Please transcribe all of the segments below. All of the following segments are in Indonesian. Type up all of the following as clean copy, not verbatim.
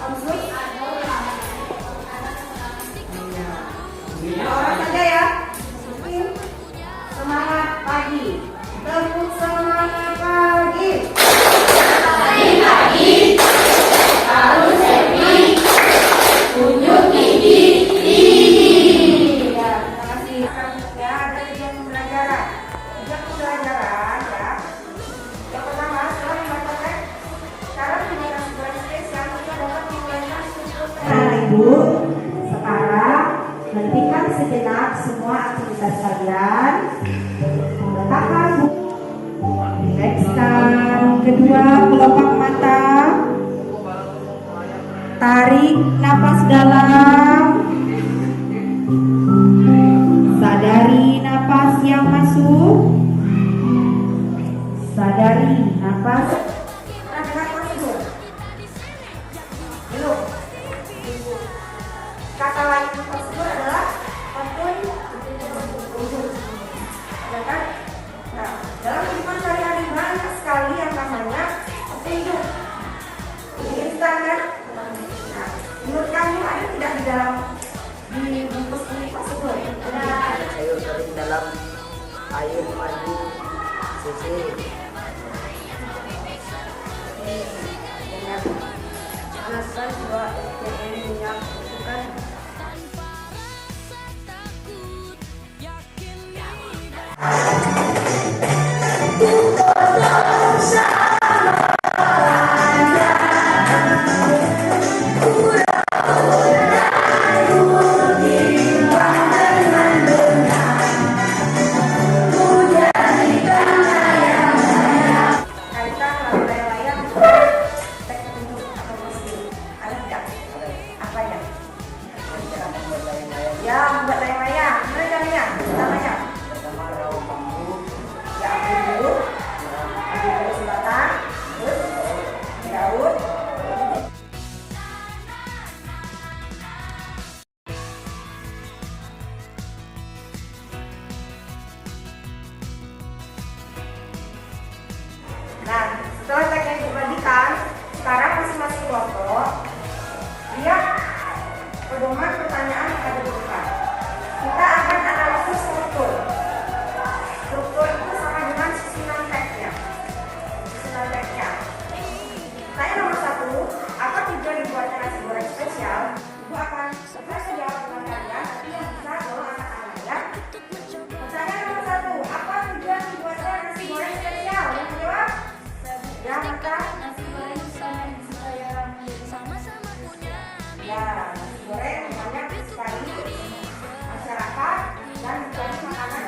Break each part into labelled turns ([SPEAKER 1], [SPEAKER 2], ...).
[SPEAKER 1] Orang saja ya. Semangat pagi. Tepuk semangat pagi. Pagi-pagi harus happy. Tunjuk gigi. Ya, terima kasih. Ya, ada tujuan pembelajaran. Tujuan pembelajaran ya. Yang pertama, setelah membaca teks, cara menggunakan sebuah spesial untuk dapat mengulangi struktur. Nah, Ibu, sekarang hentikan sejenak semua aktivitas kalian. Meletakkan buku. Rilekskan. Kedua, kelopak mata. Tarik napas dalam. Sadari napas yang masuk. Sadari napas. Pernah dengar prosedur? Belum. Kata lain prosedur adalah kontrol tubuh. Ya kan? Nah, dalam kehidupan sehari-hari banyak sekali yang namanya petunjuk. Ini instan kan? Nah, menurut kamu ada tidak di dalam di bungkus ini prosedur? Ada.
[SPEAKER 2] Sayur kering dalam air mandi susu.
[SPEAKER 1] Dengan panaskan 2 ml minyak masukkan. Ya, membuat layang-layang. Gimana caranya? Pertamanya,
[SPEAKER 2] Pertama raung bambu.
[SPEAKER 1] ya ambil dulu sebatang, terus daun. Nah, setelah teknik dibagikan, sekarang masing-masing kelompok lihat pedoman pertanyaan yang ada di depan. Kita akan analisis struktur. Struktur itu sama dengan susunan teksnya. Tanya nomor 1, apa tujuan dibuatnya nasi goreng spesial? Ibu akan menjawab dengan kalian, tapi yang bisa jawab anak-anak ya. Pertanyaan nomor 1, apa tujuan dibuatnya nasi goreng spesial? Yang menjawab? Ya, maka nasi goreng supaya sama-sama punya. Ya, nasi goreng banyak sekali masyarakat dan menjadi makanan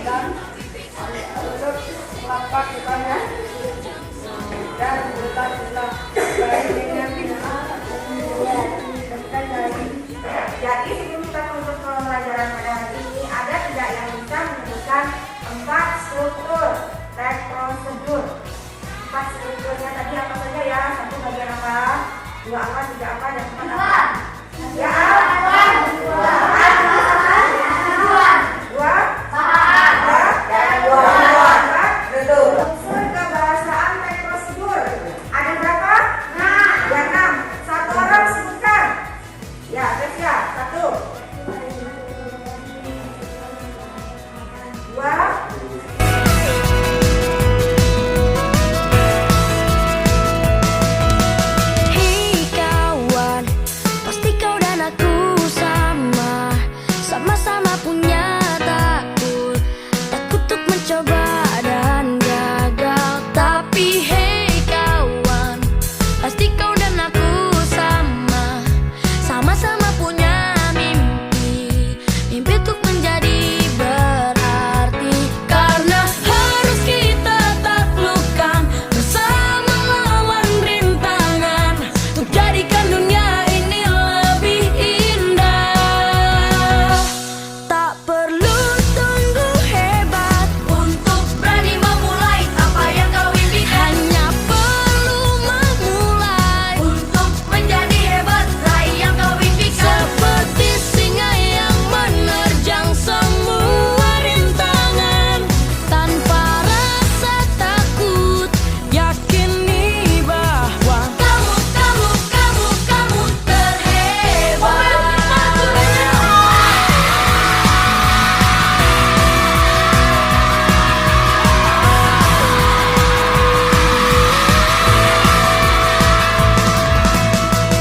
[SPEAKER 1] dan lutut telapak depannya dan bulat-bulat baik dengan jadi sebelum kita menutup pelajaran pada hari ini, ada tidak yang bisa menyebutkan 4 struktur teks prosedur? 4 strukturnya tadi apa saja ya? 1 bagian apa? 2 apa? 3 apa? Dan 4 apa? Ya, unsur kebahasaan teks prosedur ada berapa? Ya 6. Satu orang sebutkan. Ya, Tesya, 1 2
[SPEAKER 3] sama-sama punya takut untuk mencoba dan gagal. Tapi hey kawan, pasti kau dan aku sama-sama punya mimpi untuk menjadi berarti. Karena harus kita taklukkan bersama lawan rintangan untuk jadikan dunia ini lebih indah. Tak perlu tunggu hebat untuk berani memulai apa yang kau impikan. Hanya perlu memulai untuk menjadi hebat, raih yang kau impikan. Seperti singa yang menerjang semua rintangan tanpa rasa takut, yakini bahwa kamu terhebat.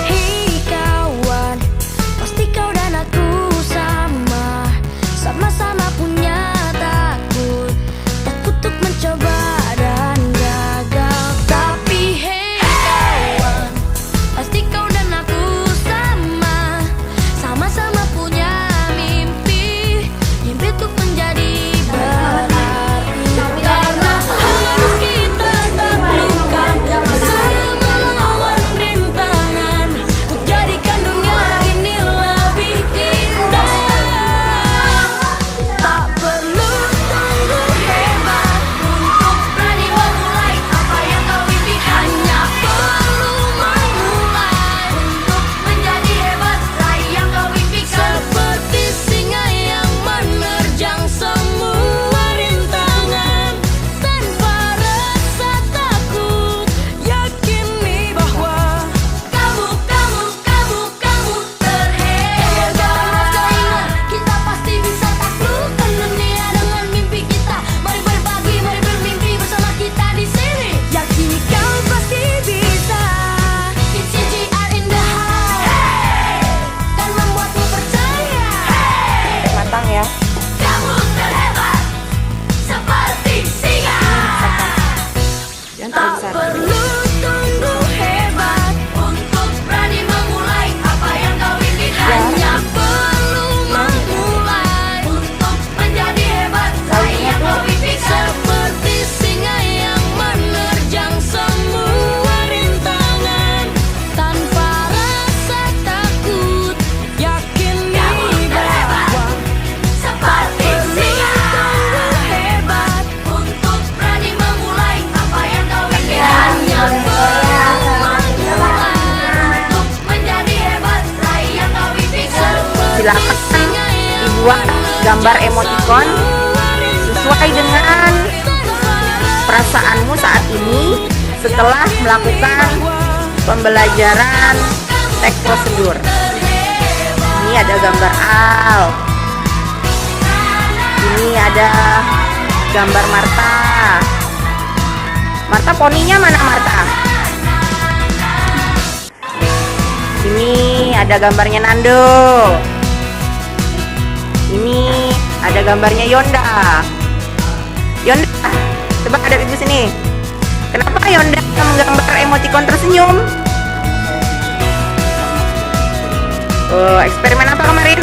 [SPEAKER 3] Hei kawan, pasti kau dan aku sama-sama punya takut untuk mencoba dan gagal. Tapi hei kawan, pasti kau dan aku sama-sama punya mimpi untuk menjadi berarti. Karena harus kita taklukkan bersama lawan rintangan untuk jadikan dunia ini lebih indah. Tak perlu tunggu hebat untuk berani memulai apa yang kau impikan. Hanya perlu memulai untuk menjadi hebat, raih yang kau impikan. Seperti singa yang menerjang semua rintangan tanpa rasa takut, yakini bahwa kamu terhebat. Kita pasti bisa taklukkan dunia dengan mimpi kita. Mari berbagi, mari bermimpi bersama kita di sini. Yakini kau pasti bisa. It's CGR in the house. Dan membuatmu percaya.
[SPEAKER 1] matang ya.
[SPEAKER 3] Kamu terhebat seperti singa.
[SPEAKER 1] Yang
[SPEAKER 3] Tak
[SPEAKER 1] terbesar.
[SPEAKER 3] perlu tunggu hebat untuk berani memulai apa yang kau impikan. Hanya perlu memulai untuk menjadi hebat, raih yang kau impikan. Seperti singa yang menerjang semua rintangan tanpa rasa takut, yakini bahwa seperti singa. Tunggu hebat untuk berani memulai apa yang kau impikan. Hanya perlu memulai untuk menjadi hebat, raih yang kau impikan.
[SPEAKER 1] Silakan dibuat gambar emoticon sesuai dengan perasaanmu saat ini setelah melakukan pembelajaran teks prosedur. Ini ada gambar Al. Ini ada gambar Marta. Marta, poninya mana Marta? Ini ada gambarnya Nando. Ini ada gambarnya Yonda. Yonda, coba hadap ibu sini. Kenapa Yonda menggambar emoticon tersenyum? Oh, eksperimen apa kemarin?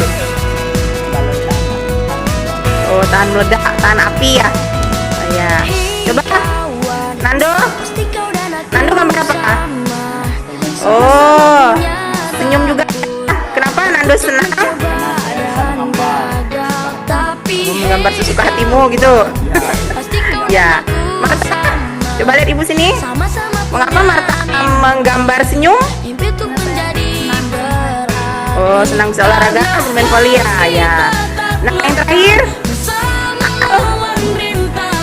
[SPEAKER 1] Oh, tahan meledak, tahan api ya. Oh, ya. Coba Nando. Nando gambar apa? Oh, senyum juga. Kenapa Nando senang? Menggambar sesuka hatimu gitu. Ya, Marta. Coba lihat ibu sini. Mengapa Marta menggambar senyum? Oh, senang bisa olahraga, bermain voli ya. Nah, yang terakhir,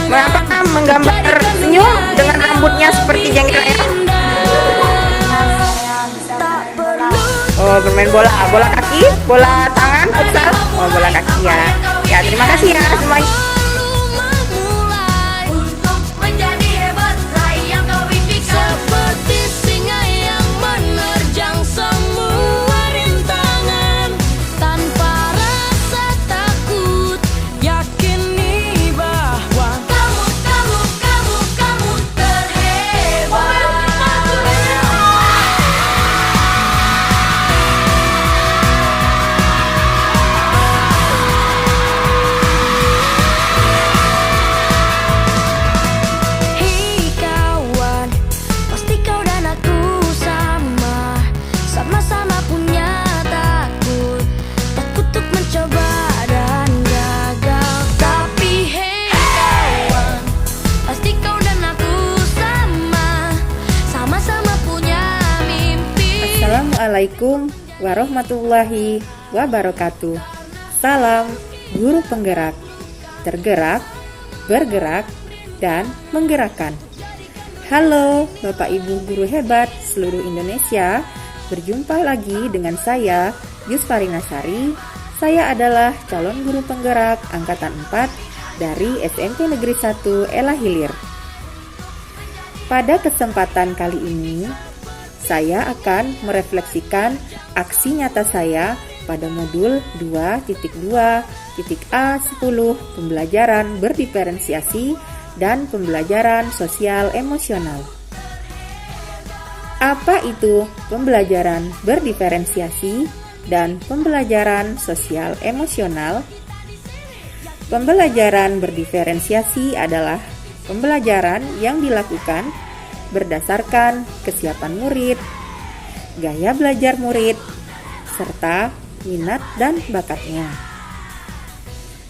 [SPEAKER 1] mengapa menggambar senyum dengan rambutnya seperti jenggot ayam? Oh, bermain bola, bola kaki, bola tangan, futsal. Oh, bola kaki ya. Ya, terima kasih ya semuanya.
[SPEAKER 4] Assalamualaikum warahmatullahi wabarakatuh. Salam guru penggerak, tergerak, bergerak, dan menggerakkan. Halo Bapak Ibu guru hebat seluruh Indonesia. Berjumpa lagi dengan saya Yusfari Nasari. Saya adalah calon guru penggerak angkatan 4 dari SMP Negeri 1 Ela Hilir. Pada kesempatan kali ini saya akan merefleksikan aksi nyata saya pada modul 2.2.A10 pembelajaran berdiferensiasi dan pembelajaran sosial emosional. Apa itu pembelajaran berdiferensiasi dan pembelajaran sosial emosional? Pembelajaran berdiferensiasi adalah pembelajaran yang dilakukan berdasarkan kesiapan murid, gaya belajar murid, serta minat dan bakatnya.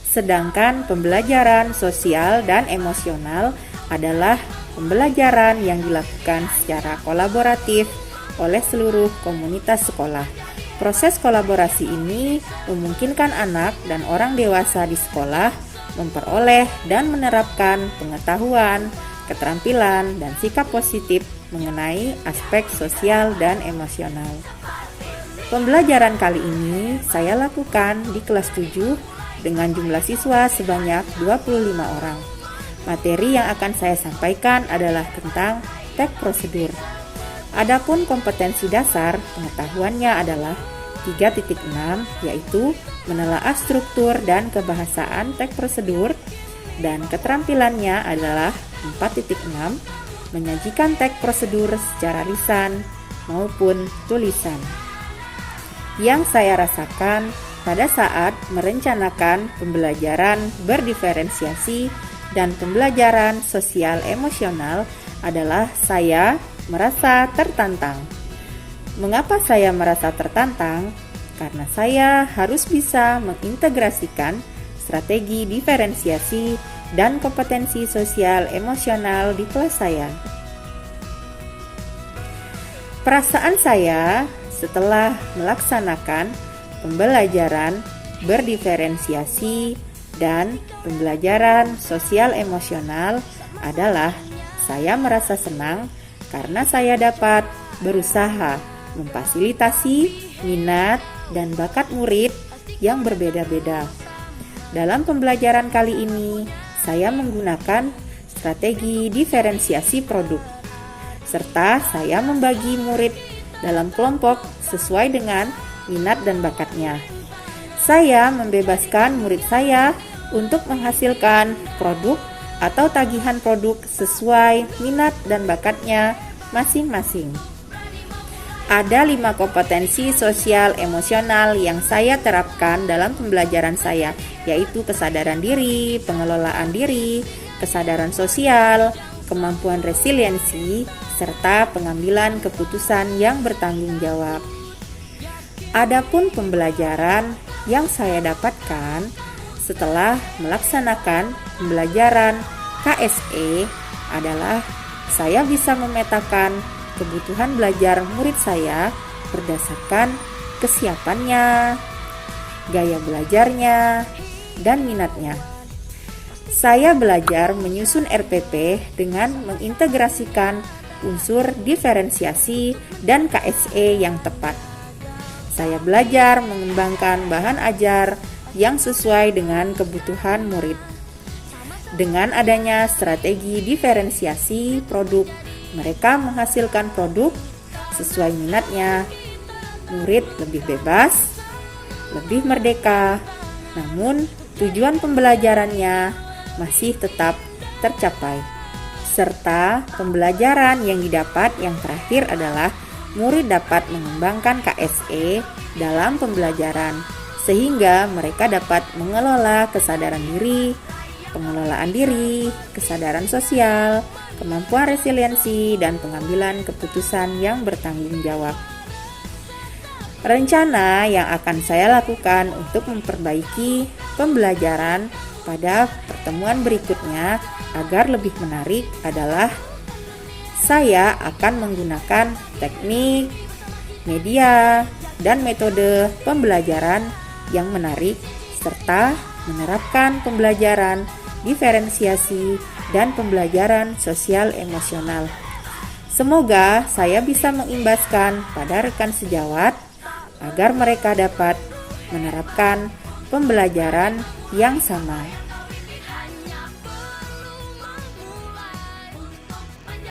[SPEAKER 4] Sedangkan pembelajaran sosial dan emosional adalah pembelajaran yang dilakukan secara kolaboratif oleh seluruh komunitas sekolah. Proses kolaborasi ini memungkinkan anak dan orang dewasa di sekolah memperoleh dan menerapkan pengetahuan, keterampilan, dan sikap positif mengenai aspek sosial dan emosional. Pembelajaran kali ini saya lakukan di kelas 7 dengan jumlah siswa sebanyak 25 orang. Materi yang akan saya sampaikan adalah tentang teks prosedur. Adapun kompetensi dasar pengetahuannya adalah 3.6, yaitu menelaah struktur dan kebahasaan teks prosedur, dan keterampilannya adalah 4.6, menyajikan teks prosedur secara lisan maupun tulisan. Yang saya rasakan pada saat merencanakan pembelajaran berdiferensiasi dan pembelajaran sosial emosional adalah saya merasa tertantang. Mengapa saya merasa tertantang? Karena saya harus bisa mengintegrasikan strategi diferensiasi dan kompetensi sosial emosional di kelas saya. Perasaan saya setelah melaksanakan pembelajaran berdiferensiasi dan pembelajaran sosial emosional adalah saya merasa senang karena saya dapat berusaha memfasilitasi minat dan bakat murid yang berbeda-beda. Dalam pembelajaran kali ini, saya menggunakan strategi diferensiasi produk, serta saya membagi murid dalam kelompok sesuai dengan minat dan bakatnya. Saya membebaskan murid saya untuk menghasilkan produk atau tagihan produk sesuai minat dan bakatnya masing-masing. Ada 5 kompetensi sosial emosional yang saya terapkan dalam pembelajaran saya, yaitu kesadaran diri, pengelolaan diri, kesadaran sosial, kemampuan resiliensi, serta pengambilan keputusan yang bertanggung jawab. Adapun pembelajaran yang saya dapatkan setelah melaksanakan pembelajaran KSE adalah saya bisa memetakan kebutuhan belajar murid saya berdasarkan kesiapannya, gaya belajarnya, dan minatnya. Saya belajar menyusun RPP dengan mengintegrasikan unsur diferensiasi dan KSE yang tepat. Saya belajar mengembangkan bahan ajar yang sesuai dengan kebutuhan murid. Dengan adanya strategi diferensiasi produk, mereka menghasilkan produk sesuai minatnya. Murid lebih bebas, lebih merdeka, namun tujuan pembelajarannya masih tetap tercapai. Serta pembelajaran yang didapat yang terakhir adalah murid dapat mengembangkan KSE dalam pembelajaran, sehingga mereka dapat mengelola kesadaran diri, pengelolaan diri, kesadaran sosial, kemampuan resiliensi, dan pengambilan keputusan yang bertanggung jawab. Rencana yang akan saya lakukan untuk memperbaiki pembelajaran pada pertemuan berikutnya agar lebih menarik adalah saya akan menggunakan teknik, media, dan metode pembelajaran yang menarik serta menerapkan pembelajaran diferensiasi dan pembelajaran sosial emosional. Semoga saya bisa mengimbaskan pada rekan sejawat agar mereka dapat menerapkan pembelajaran yang sama.